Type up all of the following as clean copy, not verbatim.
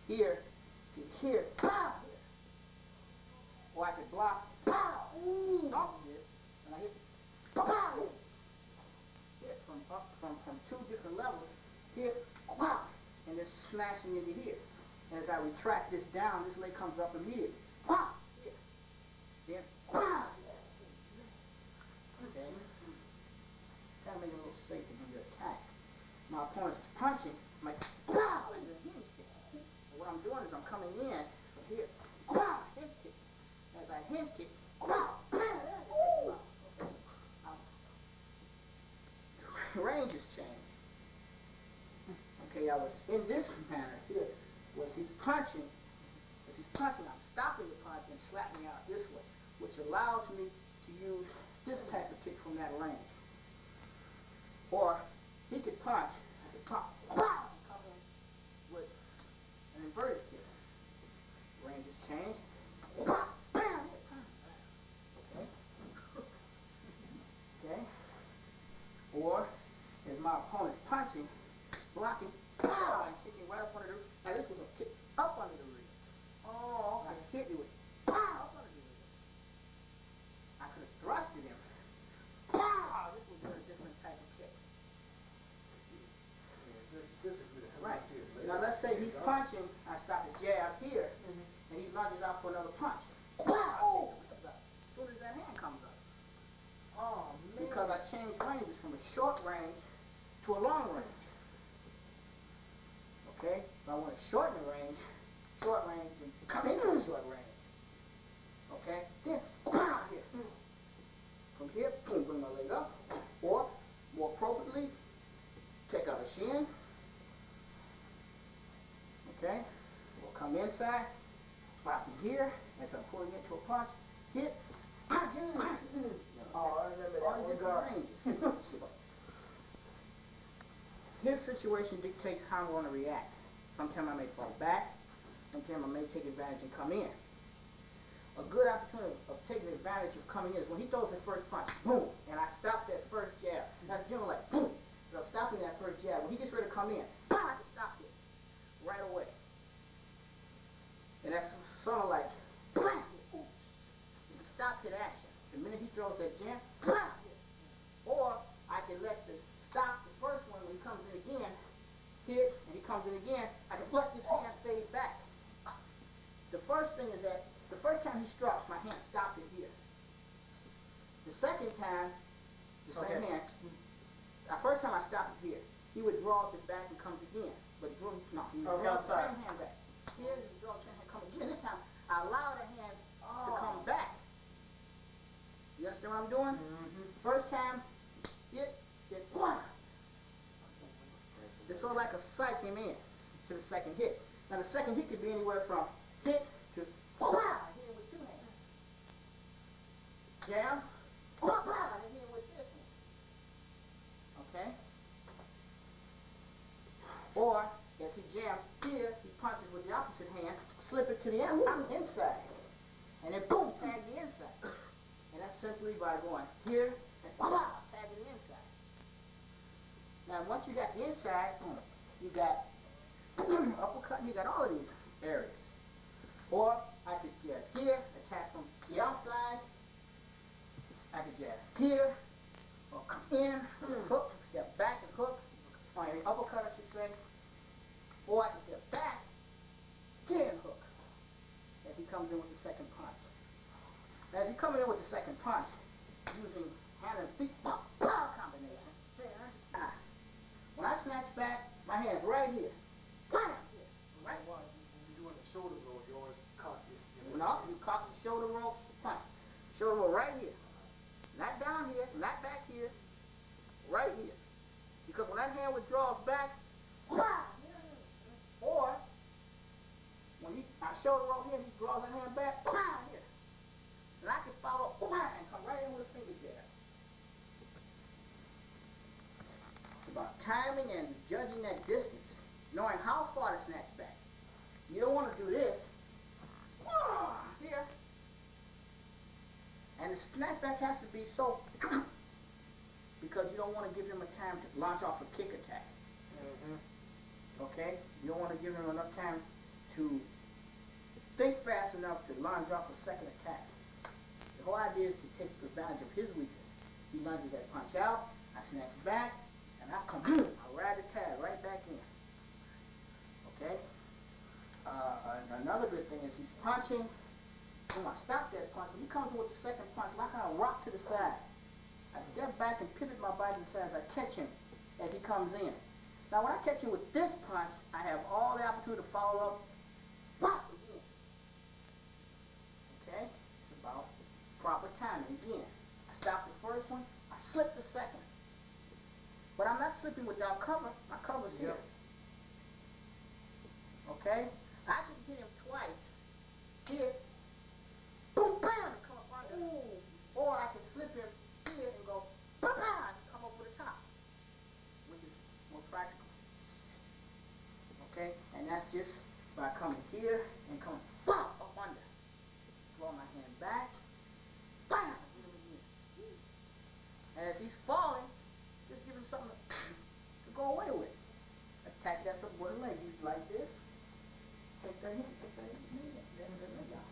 here to here, pow, here. Or I could block, pow, off this, and I hit, pow, hit from two different levels, here, pow, and then smashing into here. And as I retract this down, this leg comes up immediately, pow, here, then, pow. Okay, kind of make it a little safer when you attack. My opponent's punching, I'm like, pow, and then hinge kick. And what I'm doing is I'm coming in from here, pow, hinge kick. As I hinge kick, pow, bam, the range has changed. Okay, I was in this manner here, was he's punching, I'm stopping the punch and slapping out this way, which allows me to use this type of kick from that range. Or he could punch, I could pop, pow, and come in with an inverted kick. Range has changed. Pop, bam, okay. Okay. Or as my opponent's punching, blocking, pow, and kicking right up under the rib. Now this was a kick up under the rib. Oh, okay. I hit it with pow up under the rib. I could have thrusted him. Pow! This was a different type of kick. This is good. Right. Now let's say he's punching, I stop the jab here, and he lunges out for another punch. Pow! As soon as that hand comes up. Oh, man. Because I changed ranges from a short range to a long range. Okay? If I want to shorten the range, and come into the short range. Okay? Then, pow, here. From here, boom, bring my leg up. Or, more appropriately, take out a shin. Okay? We'll come inside, blocking here, as I'm pulling into a punch, hit, Oh, I remember that. all different ranges. His situation dictates how I'm going to react. Sometimes I may fall back, sometimes I may take advantage and come in. A good opportunity of taking advantage of coming in is when he throws the first punch, boom, and I stop that first jab. Now the general like, boom, so I'm stopping that first jab. When he gets ready to come in, boom, I can stop it right away. And that's sort of like, bam, it's a stop hit action. The minute he throws that jab, bam, or I can let the stop the first one when he comes in again, hit, and he comes in again, I can let this hand fade back. The first thing is that the first time he struck, my hand stopped it here. The second time, the same hand, the first time I stopped it here, he withdraws it back and comes again. But he withdraws the same hand back. Here, he withdraws the same hand, come again. This time, I allow the hand to come back. You understand what I'm doing? First time, hit, one. It's sort of like a psych him in to the second hit. Now the second hit could be anywhere from hit to wow, hit him with two hands. Jam, wow, and hit him with this one. Okay? Or as he jams here, he punches with the opposite hand, slip it to the inside. And then boom, tag the inside. And that's simply by going here and wow, tagging the inside. Now, once you got the inside, boom, you got uppercut, you got all of these areas. Or I could jab here, attack from the outside. I could jab here, or come in, hook, step back and hook, or an uppercut, I should say. Or I could step back, again hook, as he comes in with the second punch. Now, as he comes in with the second punch, using hand and feet combination, when I snatch back, my hand's right here. Bam! Right? When you're doing the shoulder roll, you always cock it. No, you cock the shoulder roll, punch. Shoulder roll right here. Not down here, not back here, right here. Because when that hand withdraws back, or when I shoulder roll here, he draws that hand back, here. And I can follow and come right in with a finger jab. About timing and judging that distance, knowing how far to snatch back. You don't want to do this here, and the snatch back has to be so because you don't want to give him a time to launch off a kick attack. Okay, you don't want to give him enough time to think fast enough to launch off a second attack. The whole idea is to take advantage of his weakness. He lunges that punch out, I snatch back, and I come, I ride the tag right back in. Okay? Another good thing is he's punching. When I stop that punch, when he comes in with the second punch, like I rock to the side. I step back and pivot my body to the side as I catch him as he comes in. Now when I catch him with this punch, I have all the opportunity to follow up. Pop again. Okay? It's about proper timing again. I stop the first one, I slip the second. But I'm not slipping without cover. My cover's here. Okay? I can hit him twice. Hit. Boom, bam, and come up under. Ooh. Or I can slip him here and go, bam, and come over the top. Which is more practical. Okay? And that's just by coming here and coming up under. Throw my hand back. Bam! Hit him again. And as he's falling, just give him something to go away with. Attack that up with a leg. He's like this. Take that hit, take that hit. Then leg out.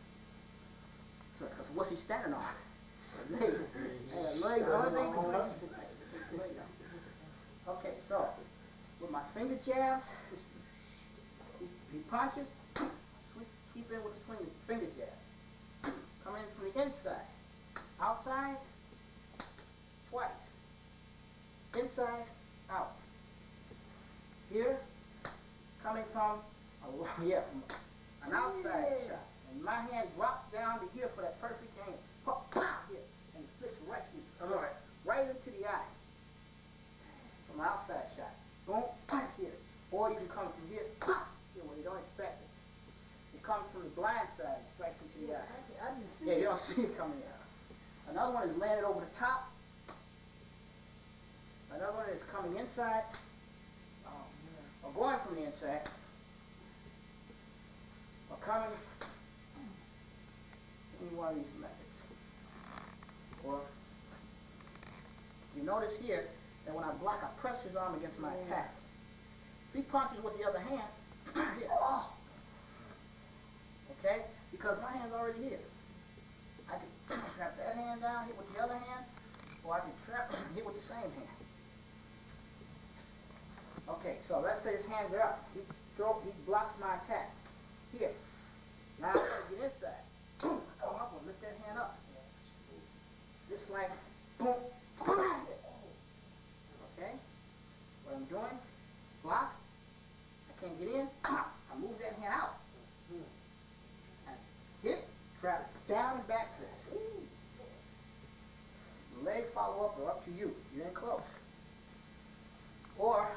So, because what's he standing on? A leg. And a leg, the only thing to do. Okay, so with my finger jabs, he punches, sweep in with the finger jab. Come in from the inside. Outside, twice. Inside, out. Here, coming from an outside shot. And my hand drops down to here for that perfect angle. Pop, pop, here. And it flicks right into the eye. From an outside shot. Boom, pop, here. Or you can come from here, pop, here, where you don't expect it. It comes from the blind side and strikes into the eye. I didn't see it. You don't see it coming out. Another one is landed over the top. Another one is coming inside. Or going from the inside. Or coming in one of these methods. Or you notice here that when I block, I press his arm against my attack. If he punches with the other hand, here. Okay? Because my hand's already here. I can trap that hand down, hit with the other hand, or I can trap and hit with the same hand. Okay, so let's say his hands are up. He blocks my attack. Here. Now I'm going to get inside. Boom. I come up and lift that hand up. Just like boom. Okay? What I'm doing, block. I can't get in. I move that hand out. And hit, trap, down and back fist. The leg follow up or up to you. You're in close. Or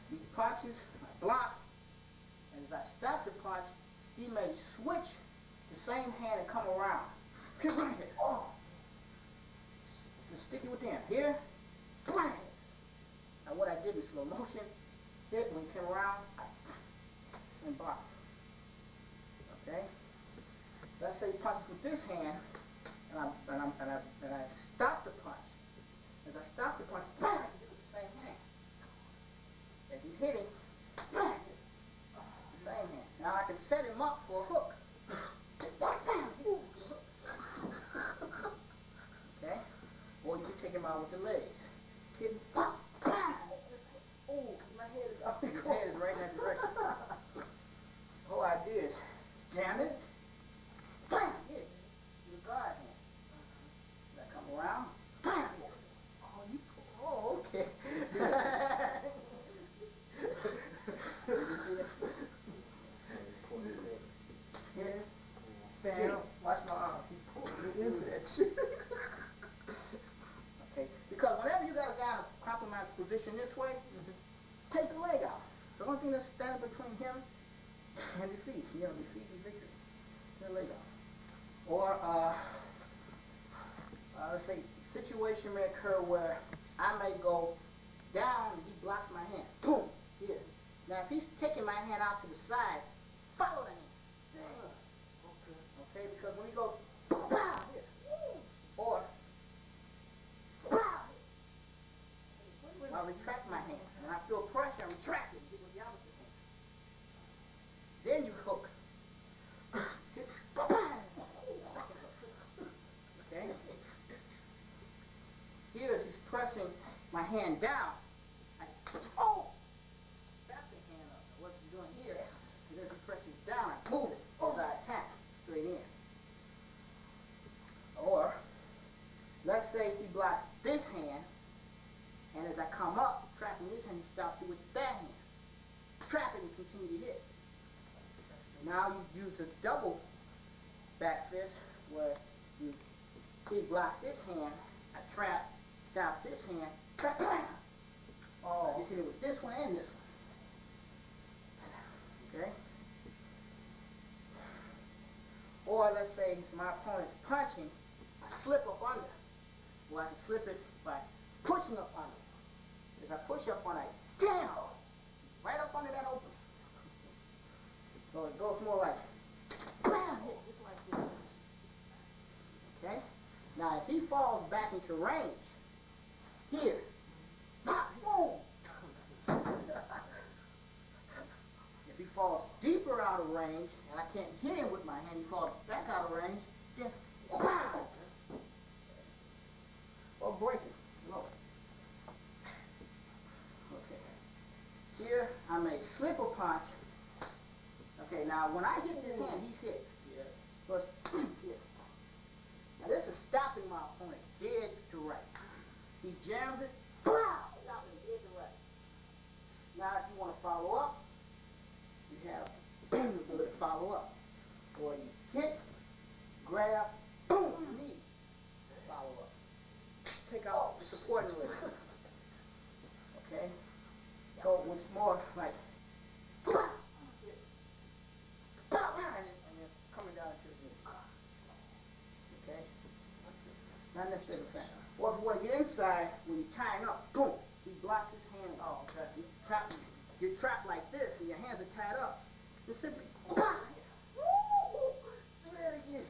he punches, I block, and as I stop the punch, he may switch the same hand and come around. Hit right here. Oh. Just stick it within. Here, bang. Now what I did in slow motion, hit when he came around, and block. Okay? Let's say he punches with this hand, and I stop the punch. As I stop the punch, bang, I do the same hand. As he's hitting, bang, the same hand. Now I can set him up for a hook. Okay? Or you can take him out with the legs. Hit, bang. Oh, my head is up. His head is right in that direction. The whole idea is jam it, bam, hit it. With a guard hand. As I come around, bam, hit it. Oh, okay. See that? Did you see that? Here, bam, watch my arm. He pulled me into that shit. Okay, because whenever you got a guy in a compromised position this way, take the leg out. The only thing that's standing between him and defeat, defeat and victory. Take the leg out. Or, let's say, situation may occur where I may go down and he blocks my hand. Boom, here. Now, if he's taking my hand out to the side, follow the hand. Okay, because when he goes, pow, here, or, pow, I retract my hand, and I feel pressure, I retract it, and get with the opposite hand. Then you hand down, I back the hand up. What you're doing here is as he presses down, I move it as I attack straight in. Or, let's say he blocks this hand, and as I come up, trapping this hand, he stops you with that hand. Trap it and continue to hit. Now you use a double back fist where he blocks this hand, I trap, stop this hand, trap, bam! Oh, I just hit it with this one and this one. Okay? Or let's say my opponent's punching, I slip up under. Well, I can slip it by pushing up under. As I push up on it, damn! Right up under that opening. So it goes more like, bam! Hit just like this. Okay? Now, as he falls back into range, here, boom! If he falls deeper out of range, and I can't hit him with my hand, he falls back out of range, then, wow! Or break it. Look. Okay. Here, I may slip a punch. Okay, now when I hit this hand, he's hit. Yeah. So it's here. Now this is stopping my opponent dead to right. He jams it, stopping it dead to right. Now if you want to follow up, you have the ability to follow up. Or you hit, grab, boom, knee, follow up. Take out the supporting leg. Okay? So it's more like and then coming down to the knee. Okay? Not necessarily the same. Or if you want to get inside, when you're tying up, boom, he blocks his hand. Oh, okay. You're trapped like this and your hands are tied up. Just simply do that again.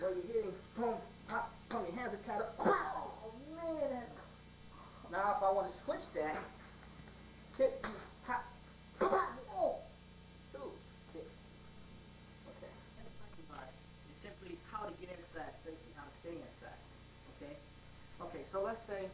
Well, you're hitting, boom, pop, boom, your hands are tied up. Oh, man. Now, if I want to switch that, hit, pop, oh, two, hit. Okay. It's simply how to get inside, basically how to stay inside. Okay? Okay, so let's say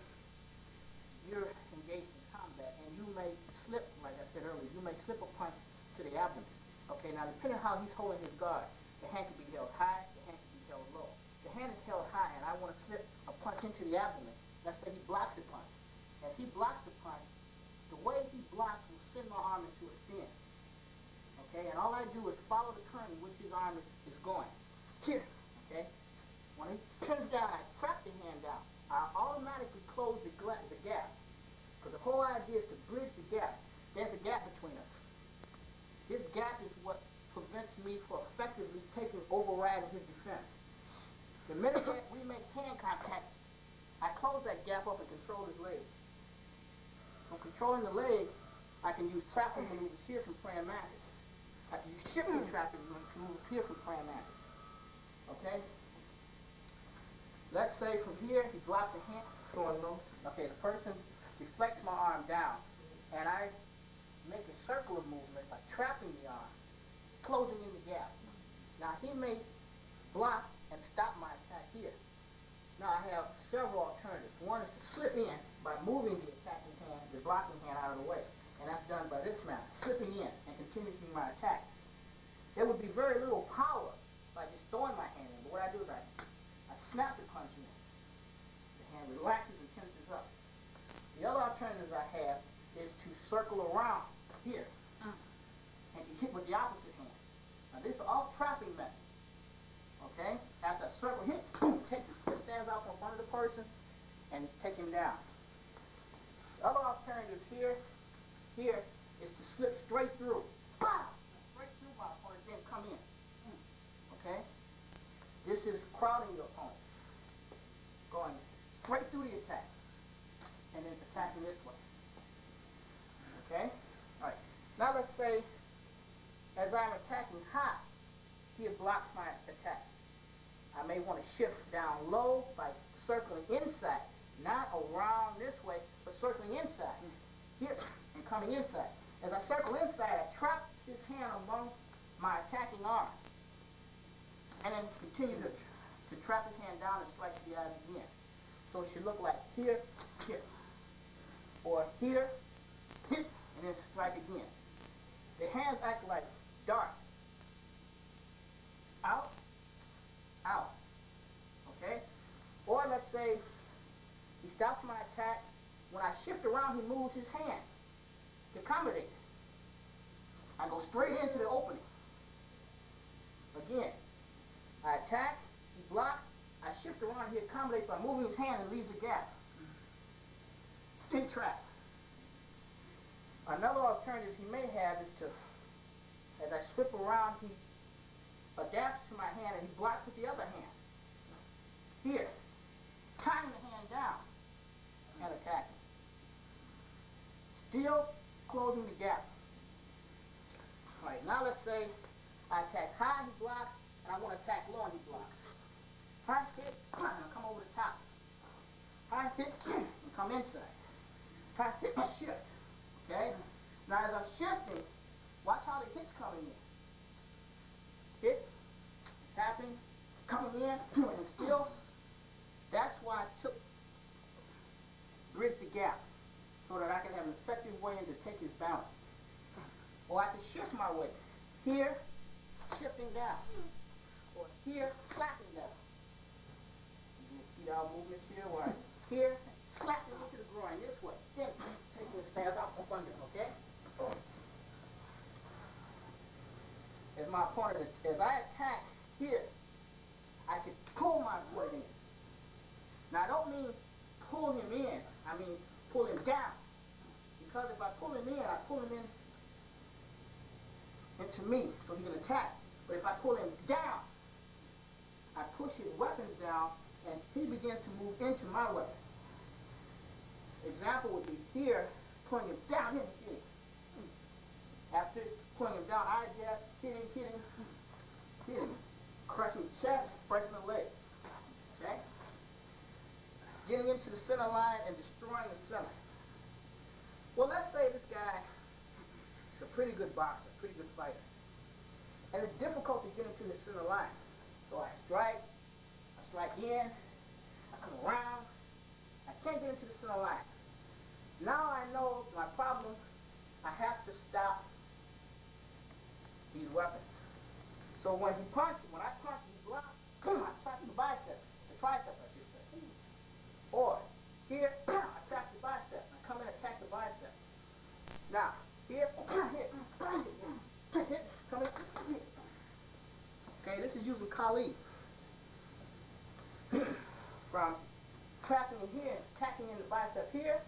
you're engaged in combat and you may slip, like I said earlier, you may slip a punch to the abdomen. Okay, now depending on how he's holding his guard, the hand can be held high, the hand can be held low. The hand is held high and I want to slip a punch into the abdomen. Let's say he blocks the punch. As he blocks the punch, the way he blocks will send my arm into a spin. Okay, and all I do is follow the current in which his arm is going. Here, okay? When he pins down, I trap the hand down. I automatically close the gap. Because the whole idea is to bridge the gap. There's a gap between us. This gap is what prevents me from effectively overriding his defense. The minute that we make hand contact, I close that gap up and control his leg. From controlling the leg, I can use trapping maneuvers here from praying mantis. I can use shifting trapping maneuvers here from praying mantis. Okay? Let's say from here, he blocks the hand. Okay, the person deflects my arm down, and I make a circular movement by trapping the arm, closing in the gap. Now, he may block and stop my attack here. Now, I have several alternatives. One is to slip in by moving the attacking hand, the blocking hand out of the way. And that's done by this method, slipping in and continuing my attack. There would be very little power by just throwing my hand in, but what I do is I snap the punch in. The hand relaxes and tenses up. The other alternatives I have is to circle around here and to hit with the opposite hand. Now, these are all trapping methods. Okay? After a circle hit, boom, take it stands out from front of the person and take him down. The other alternatives here is to slip straight through. Bow! Straight through my opponent, then come in. Okay? This is crowding your opponent. Going straight through the attack. And then attacking this way. Okay? Alright. Now let's say, as I'm attacking high, he blocks my attack. I may want to shift down low by circling inside. Not around this way, but circling inside. Here, and coming inside. As I circle inside, I trap his hand among my attacking arm. And then continue to trap his hand down and strike the eyes again. So it should look like here, hit. Or here, hit, and then strike again. The hands act like darts. Out, out. Okay? Or let's say he stops my attack. When I shift around, he moves his hand to accommodate. I go straight into the opening. Again, I attack, he blocks, I shift around, he accommodates by moving his hand and leaves a gap. Spin trap. Another alternative he may have is to, as I slip around, he adapts to my hand and he blocks with the other hand. Here, tying the hand down and attacking. Still closing the gap. All right, now let's say I attack high, he blocks, and I want to attack low, and he blocks. High hit, and I come over the top. High hit, and come inside. High hit, and shift. Okay? Now as I'm shifting, watch how the hit's coming in. Hit, tapping, coming in, and still. That's why I took bridge the gap, so that I can have an effective way to take his balance. Or I can shift my way. Here, shifting down. Or here, slapping down. You see our movements here? Where here, slapping into the groin this way. Then take the stairs up under, okay? As my opponent, as I attack here, I can pull my foot in. Now I don't mean pull him in, I mean pull him down. Because if I pull him in, I pull him in into me, so he can attack. But if I pull him down, I push his weapons down, and he begins to move into my weapon. Example would be here, pulling him down, hitting. After pulling him down, I adjust, hitting, crushing the chest, breaking the leg. Okay? Getting into the center line and destroying the center. Well, let's say this guy is a pretty good boxer, pretty good fighter. And it's difficult to get into the center line. So I strike in, I come around, I can't get into the center line. Now I know my problem, I have to stop these weapons. So when he punches, when I punch, he blocks, I attack the bicep, the tricep I should say. Or here, I attack the bicep, I come and attack the bicep. Now, here, hit, come in, hit. Okay, this is using Kali. From trapping in here, attacking in the bicep here,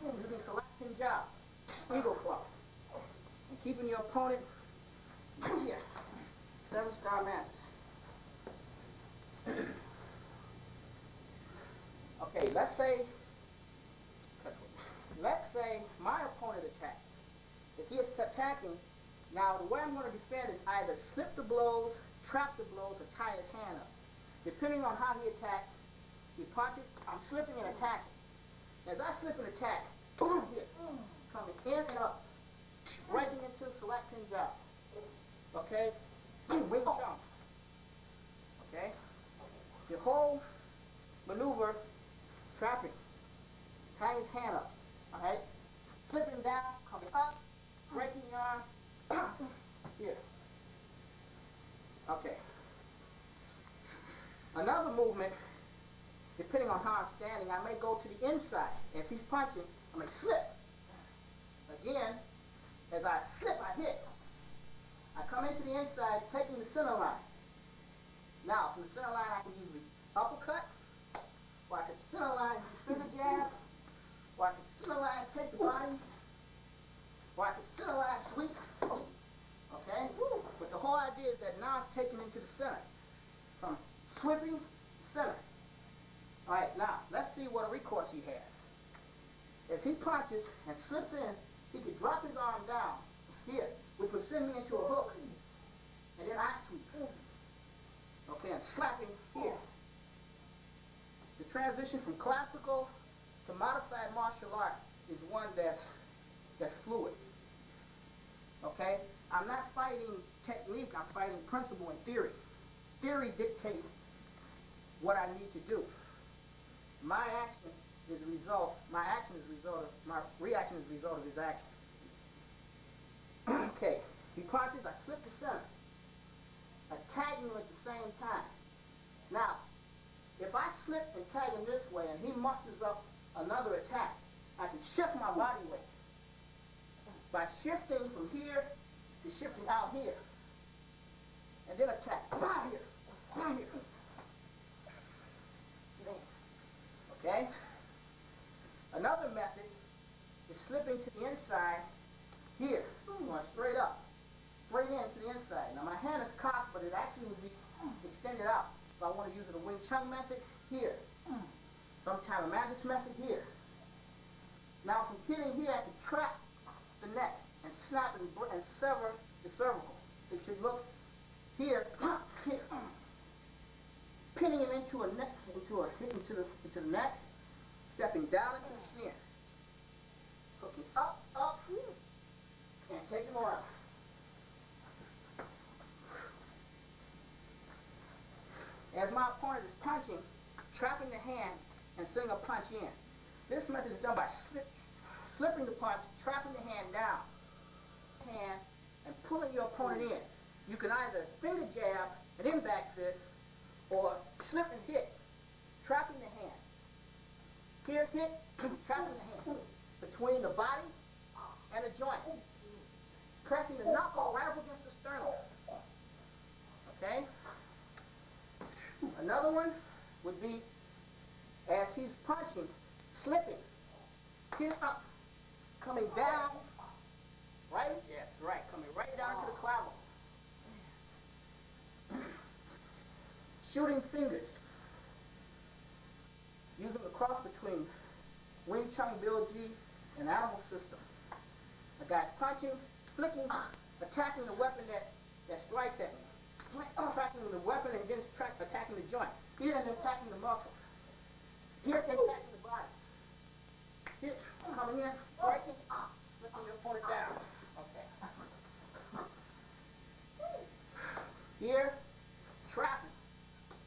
using selecting job, eagle claw, and keeping your opponent here. 7-star match. Okay, let's say my opponent attacks. If he is attacking, now the way I'm going to defend is either slip the blows, trap the blows, or tie his hand up. Depending on how he attacks, he punches, I'm slipping and attacking. As I slip and attack, boom, here, coming in and up, breaking into selecting job. Okay? Wing Chun. Okay? The whole maneuver, trapping, tying his hand up. Alright? Slipping down, coming up, breaking the arm, here. Okay. Another movement, depending on how I'm standing, I may go to the inside. As he's punching, I may slip. Again, as I slip, I hit. I come into the inside, taking the center line. Now, from the center line, I can use the uppercut, or I can center line, spin the jab, or I can center line, take the body, or I can center line, sweep. Okay? But the whole idea is that now I'm taking into the center. From sweeping, center. Alright, now, let's see what recourse he has. As he punches and slips in, he can drop his arm down here, which would send me into a hook. And then I sweep. Okay, and slapping here. The transition from classical to modified martial art is one that's fluid. Okay? I'm not fighting technique, I'm fighting principle and theory. Theory dictates what I need to do. My action is a result, my action is a result of, my reaction is a result of his action. Okay, he punches, I slip the center, attacking him at the same time. Now, if I slip and tag him this way and he musters up another attack, I can shift my body weight by shifting from here to shifting out here, and then attack. Out here, out here. Okay? Another method is slipping to the inside here, going straight up, straight in to the inside. Now my hand is cocked, but it actually would be extended out. So I want to use the Wing Chun method here. Some kind of magic method here. Now from hitting here, I can trap the neck and snap and sever the cervical. It should look here, here, pinning him into a neck, into the neck, stepping down into the shin, hooking up, and taking him around. As my opponent is punching, trapping the hand and sending a punch in. This method is done by slipping the punch, trapping the hand down, and pulling your opponent in. You can either finger jab and then back fist, or slip and hit, trapping the hand. Here hit, trapping the hand between the body and the joint, pressing the knuckle right up against the sternum. Okay? Another one would be, as he's punching, slipping, hit up, coming down, right? Yes, right, coming right down to the clavicle. Shooting fingers, using the cross between Wing Chun Bill G and Animal System. A guy's punching, flicking, attacking the weapon that strikes at me. Attacking the weapon and then attacking the joint. Here and attacking the muscle. Here and attacking the body. Here, coming in, breaking, flipping your opponent down. Okay. Here, trapping,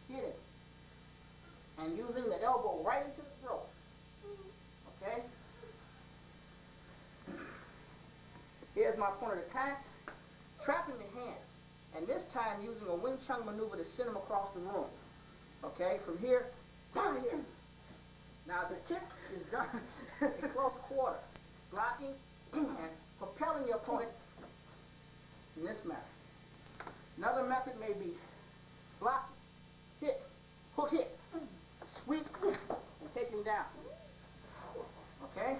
hitting, and using the elbow right into the throat. Okay? Here's my opponent attacks, trapping the hand, and this time using a Wing Chun maneuver to send him across the room. Okay, from here to here. Now the kick is done in close quarter, blocking and propelling your opponent in this manner. Another method may be blocking, hit, hook hit, sweep, and take him down. Okay?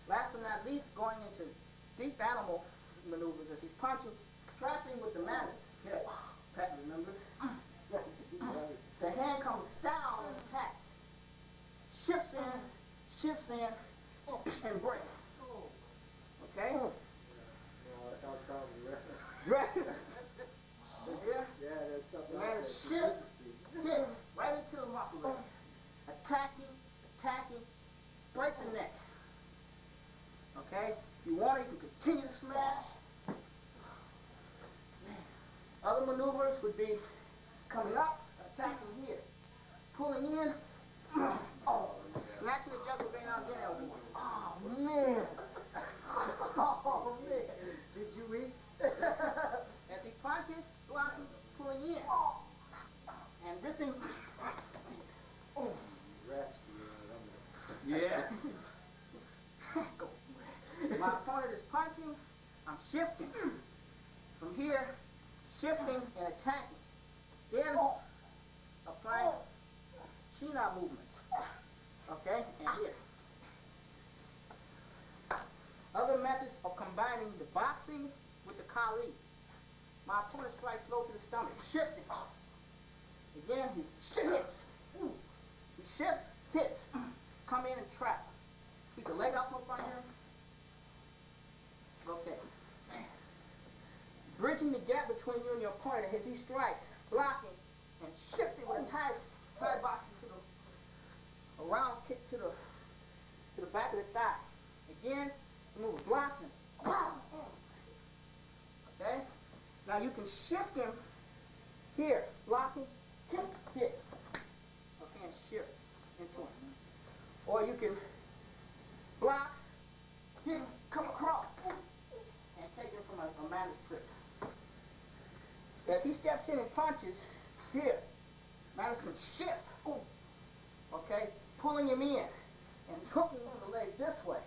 Last but not least, going into deep animal maneuvers as he's punching, trapping with the mantis. Yeah. Pat remembers? Yeah. The hand comes down and attacks. Shifts in, and breaks. Okay? Right. Yeah? Yeah, that's something. The man shifts, hits right into the muscle leg. Attacking, break the neck. Okay? If you want it, you can continue to smash. Other maneuvers would be coming up, attacking here, pulling in, snatching the jugular vein out again, elbow. Oh man! Oh man! Did you read? As he punches, blocking, pulling in, and ripping. Yeah. My opponent is punching, I'm shifting. From here, shifting and attacking. Then applying China movement. Okay? And here. Other methods of combining the boxing with the Kali. My opponent strikes low to the stomach, shifting. Again, he shifts. He shifts, hits. Come in and trap. Keep the leg up on him. Okay. Bridging the gap between you and your opponent as he strikes, blocking, and shifting with a tight boxing to the, a round kick to the back of the thigh. Again, move blocking. Okay? Now you can shift him here, blocking, kick, hit. Or you can block, hit, come across, and take him from a man's trip. As he steps in and punches, here, Manus can shift, okay, pulling him in and hooking him the leg this way.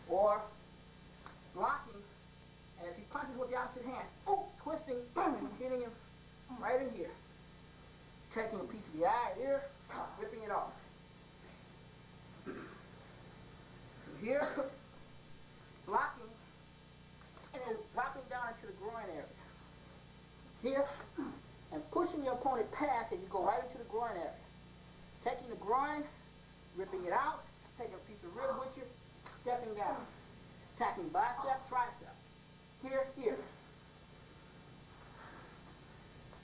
Or blocking, and as he punches with the opposite hand, twisting and hitting him right in here. Taking a piece of the eye, ear, ripping it off. Here, blocking, and then dropping down into the groin area. Here, and pushing your opponent past as you go right into the groin area. Taking the groin, ripping it out, taking a piece of rib with you, stepping down. Attacking bicep, tricep. Here, here.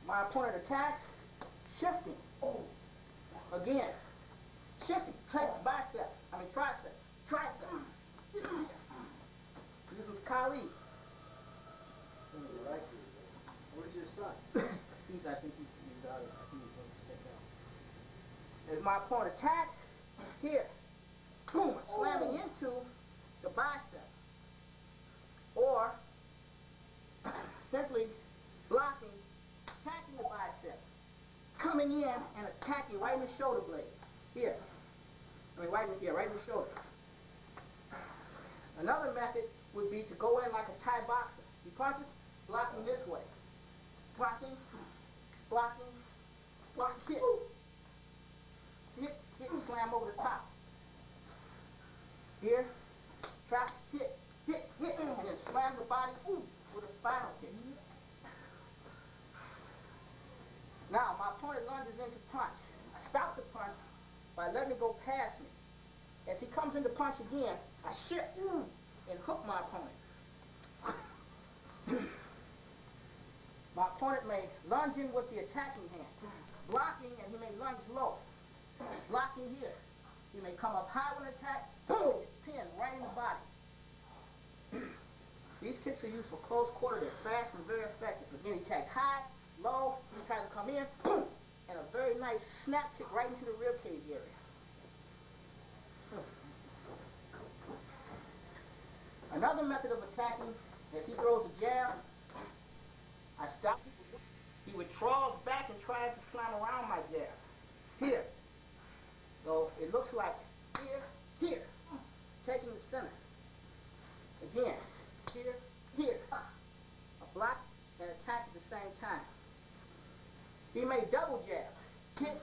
My opponent attacks, shifting. Again, shifting, bicep, tricep, tricep. This is Kali. Where's your son? I think he's out. I think he's going to step out. As my opponent attacks, here, boom, slamming into the bicep. Or simply blocking, attacking the bicep, coming in and attacking right in the shoulder blade. Here. Right in the shoulder. Another method would be to go in like a Thai boxer. He punches, blocking this way. Blocking, blocking, hit. Hit, and slam over the top. Here, trap, hit, and then slam the body with a spinal kick. Now, my opponent lunges into punch. I stop the punch by letting it go past me. As he comes into punch again, I shift and hook my opponent. My opponent may lunge in with the attacking hand, blocking, and he may lunge low. Blocking here. He may come up high with an attack, pin right in the body. These kicks are used for close quarter. They're fast and very effective. Again, he attacks high, low, he tries to come in, and a very nice snap kick right into the rib cage area. Another method of attacking, as he throws a jab, I stop. He withdraws back and tries to slam around my jab. Here. So it looks like here, taking the center. Again, here. A block and attack at the same time. He may double jab. Hit.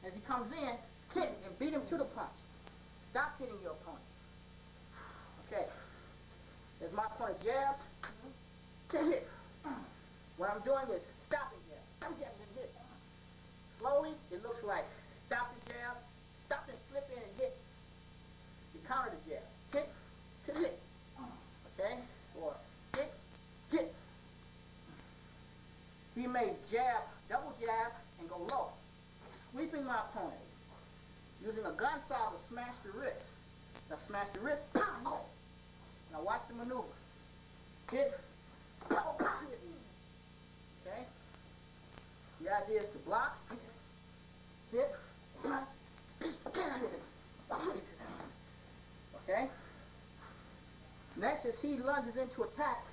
As he comes in, hit and beat him to the punch. Stop hitting your opponent. Okay. As my opponent jabs, hit. What I'm doing is stopping jab. I'm jabbing and hit. Slowly, it looks like stop the jab, stop and slip in and hit. You counter the jab. Hit. Okay? Or hit. He may jab, double jab, and go low. Sweeping my opponent. Using a gun saw to smash the wrist. Now smash the wrist. Now watch the maneuver. Hit. Okay? The idea is to block, hit, okay? Next, as he lunges into attack,